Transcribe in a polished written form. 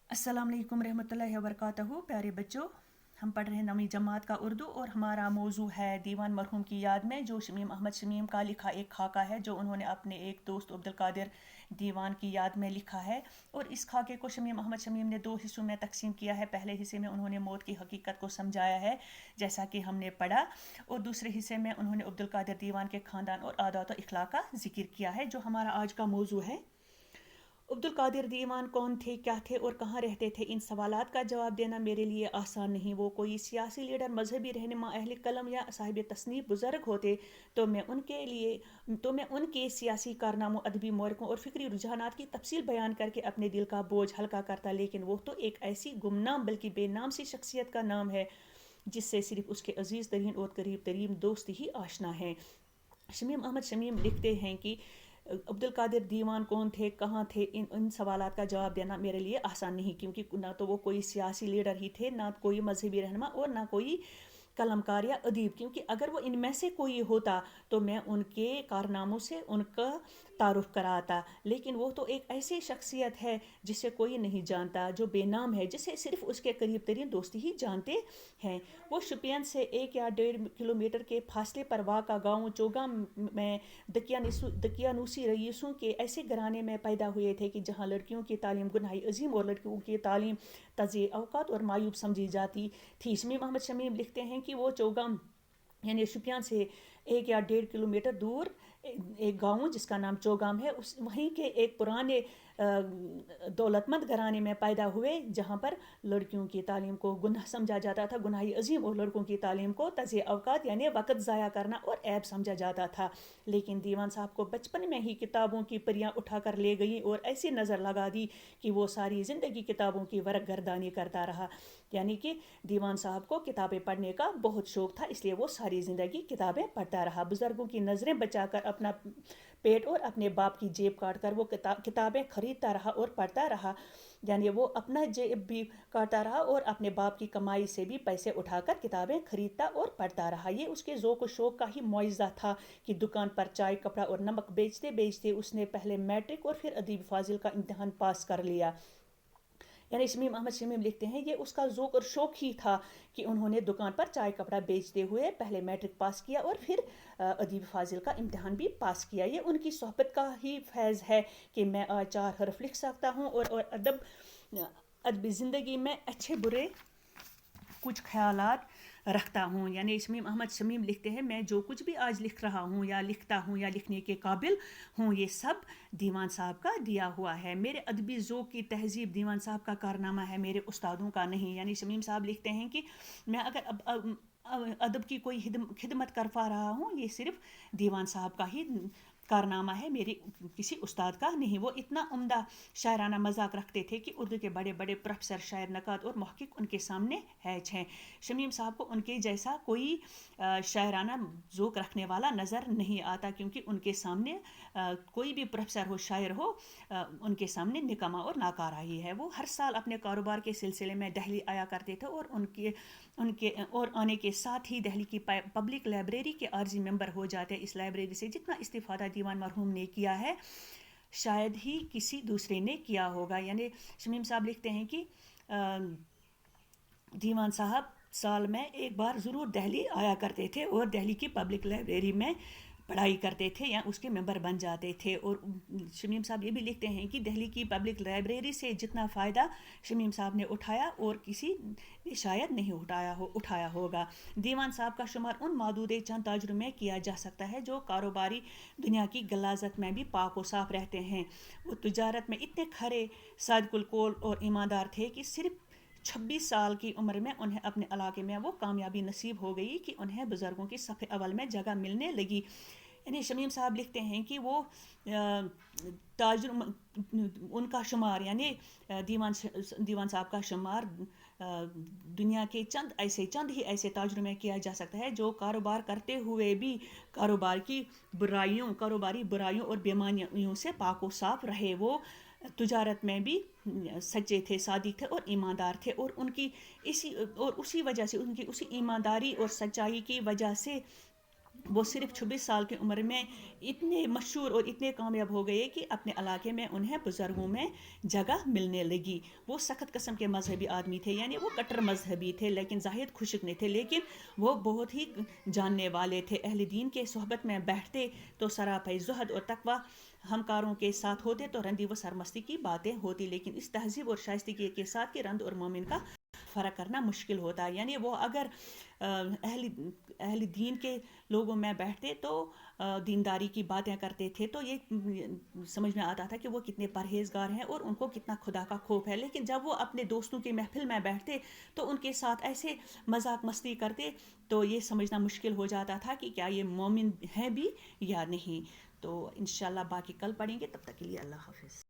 अस्सलाम वालेकुम रहमतुल्लाहि व बरकातहू। प्यारे बच्चों, हम पढ़ रहे हैं 9वीं जमात का उर्दू और हमारा मौजू है दीवान मरहूम की याद में, जो शमीम अहमद शमीम का लिखा एक खाका है जो उन्होंने अपने एक दोस्त अब्दुल कादिर दीवान की याद में लिखा है। और इस खाके को शमीम अहमद शमीम ने दो हिस्सों में तकसीम किया है। पहले हिस्से में उन्होंने मौत की हकीकत को समझाया है जैसा कि हमने पढ़ा, और दूसरे हिस्से में उन्होंने अब्दुल कादिर दीवान के ख़ानदान और आदात और इखलाक का जिक्र किया है, जो हमारा आज का मौजू है। अब्दुल कादिर दीवान कौन थे, क्या थे और कहाँ रहते थे? इन सवालात का जवाब देना मेरे लिए आसान नहीं। वो कोई सियासी लीडर, मजहबी रहनुमा, अहले कलम या साहिब तसनीफ बुज़ुर्ग होते तो मैं उनके सियासी कारनामों, अदबी मोरकों और फ़िक्री रुझानात की तफसील बयान करके अपने दिल का बोझ हल्का करता। लेकिन वो तो एक ऐसी गुमनाम बल्कि बेनाम सी शख्सियत का नाम है जिससे सिर्फ उसके अजीज़ तरीन और करीब तरीन दोस्त ही आशना हैं। शमीम अहमद शमीम लिखते हैं कि अब्दुल कादिर दीवान कौन थे, कहाँ थे, इन सवालात का जवाब देना मेरे लिए आसान नहीं, क्योंकि ना तो वो कोई सियासी लीडर ही थे, ना कोई मजहबी रहनुमा और ना कोई कलमकार या अदीब। क्योंकि अगर वो इनमें से कोई होता तो मैं उनके कारनामों से उनका तारुफ कराता। लेकिन वो तो एक ऐसी शख्सियत है जिसे कोई नहीं जानता, जो बेनाम है, जिसे सिर्फ उसके करीब तरीन दोस्त ही जानते हैं। वो शुपियन से 1 या 1.5 किलोमीटर के फासले पर वाक़ा गाँव चोगा में दकियानूसी रईसों के ऐसे घराने में पैदा हुए थे कि जहाँ लड़कियों की तालीम गुनाही अजीम और लड़कियों की तालीम तज़े अवकात और मायूब समझी जाती थी। शमीम अहमद शमीम लिखते हैं कि वो चौगाम यानी शुपियान से 1 या 1.5 किलोमीटर दूर एक गाँव जिसका नाम चौगाम है, उस वहीं के एक पुराने दौलतमंद घराने में पैदा हुए, जहाँ पर लड़कियों की तालीम को गुनाह समझा जाता था, गुनाही अजीम, और लड़कों की तालीम को तज़े अवकात यानी वक़्त ज़ाया करना और ऐब समझा जाता था। लेकिन दीवान साहब को बचपन में ही किताबों की परियां उठाकर ले गई और ऐसी नज़र लगा दी कि वो सारी ज़िंदगी किताबों की वरक गर्दानी करता रहा। यानी कि दीवान साहब को किताबें पढ़ने का बहुत शौक़ था, इसलिए वो सारी ज़िंदगी किताबें पढ़ता रहा। बुज़ुर्गों की नज़रें बचाकर अपना पेट और अपने बाप की जेब काट कर वो किताबें खरीदता रहा और पढ़ता रहा। यानी वो अपना जेब भी काटता रहा और अपने बाप की कमाई से भी पैसे उठाकर किताबें खरीदता और पढ़ता रहा। ये उसके ज़ौक़ व शौक़ का ही मुआवजा था कि दुकान पर चाय, कपड़ा और नमक बेचते बेचते उसने पहले मैट्रिक और फिर अदीब फाजिल का इम्तहान पास कर लिया। यानी शमीम अहमद शमीम लिखते हैं ये उसका ज़ौक़ और शौक़ ही था कि उन्होंने दुकान पर चाय कपड़ा बेचते हुए पहले मैट्रिक पास किया और फिर अदीब फाजिल का इम्तहान भी पास किया। ये उनकी सोहबत का ही फैज़ है कि मैं आज 4 हरफ लिख सकता हूँ और अदबी ज़िंदगी में अच्छे बुरे कुछ ख्यालात रखता हूँ। यानी शमीम अहमद शमीम लिखते हैं मैं जो कुछ भी आज लिख रहा हूँ या लिखता हूँ या लिखने के काबिल हूँ, ये सब दीवान साहब का दिया हुआ है। मेरे अदबी ज़ौक़ की तहज़ीब दीवान साहब का कारनामा है, मेरे उस्तादों का नहीं। यानी शमीम साहब लिखते हैं कि मैं अगर अदब की कोई खिदमत कर पा रहा हूँ, ये सिर्फ दीवान साहब का ही कारनामा है, मेरे किसी उस्ताद का नहीं। वो इतना उम्दा शायराना मजाक रखते थे कि उर्दू के बड़े बड़े प्रोफेसर, शायर, नक़ाद और मुहक्किक उनके सामने हैच हैं। शमीम साहब को उनके जैसा कोई शायराना ज़ौक़ रखने वाला नज़र नहीं आता, क्योंकि उनके सामने कोई भी प्रोफेसर हो, शायर हो, उनके सामने निकम्मा और नाकारा ही है। वो हर साल अपने कारोबार के सिलसिले में दिल्ली आया करते थे और उनके आने के साथ ही दिल्ली की पब्लिक लाइब्रेरी के आर्जी मेंबर हो जाते। इस लाइब्रेरी से जितना इस्तिफ़ादा दीवान मरहूम ने किया है शायद ही किसी दूसरे ने किया होगा। यानी शमीम साहब लिखते हैं कि दीवान साहब साल में एक बार ज़रूर दिल्ली आया करते थे और दिल्ली की पब्लिक लाइब्रेरी में पढ़ाई करते थे या उसके मेंबर बन जाते थे। और शमीम साहब ये भी लिखते हैं कि दिल्ली की पब्लिक लाइब्रेरी से जितना फ़ायदा शमीम साहब ने उठाया और किसी ने शायद नहीं उठाया होगा। दीवान साहब का शुमार उन मादूदे चंद ताजरों में किया जा सकता है जो कारोबारी दुनिया की गलाजत में भी पाक व साफ रहते हैं। वो तिजारत में इतने खरे, सादकुल कौल और ईमानदार थे कि सिर्फ 26 साल की उम्र में उन्हें अपने इलाके में वो कामयाबी नसीब हो गई कि उन्हें बुज़ुर्गों की सफ़े अव्वल में जगह मिलने लगी। यानी शमीम साहब लिखते हैं कि वो ताजर उनका शुमार यानी दीवान साहब का शुमार दुनिया के चंद ही ऐसे ताजरों में किया जा सकता है जो कारोबार करते हुए भी कारोबारी बुराइयों और बेईमानियों से पाक व साफ रहे। वो तिजारत में भी सच्चे थे, सादिक थे और ईमानदार थे, और उसी वजह से उनकी उसी ईमानदारी और सच्चाई की वजह से وہ صرف 26 سال کی عمر میں اتنے مشہور اور اتنے کامیاب ہو گئے کہ اپنے علاقے میں انہیں بزرگوں میں جگہ ملنے لگی. وہ سخت قسم کے مذہبی آدمی تھے, یعنی وہ کٹر مذہبی تھے, لیکن زاہد خشک نہیں تھے, لیکن وہ بہت ہی جاننے والے تھے. اہل دین کے صحبت میں بیٹھتے تو سراپے زہد اور تقوی, ہمکاروں کے ساتھ ہوتے تو رندی و سرمستی کی باتیں ہوتی, لیکن اس تہذیب اور شائستگی کے ساتھ کہ رند اور مومن کا فرق کرنا مشکل ہوتا ہے. یعنی وہ اگر اہل دین کے لوگوں میں بیٹھتے تو دینداری کی باتیں کرتے تھے تو یہ سمجھ میں آتا تھا کہ وہ کتنے پرہیزگار ہیں اور ان کو کتنا خدا کا خوف ہے. لیکن جب وہ اپنے دوستوں کی محفل میں بیٹھتے تو ان کے ساتھ ایسے مذاق مستی کرتے تو یہ سمجھنا مشکل ہو جاتا تھا کہ کیا یہ مومن ہیں بھی یا نہیں. تو انشاءاللہ باقی کل پڑھیں گے, تب تک کے لیے اللہ حافظ.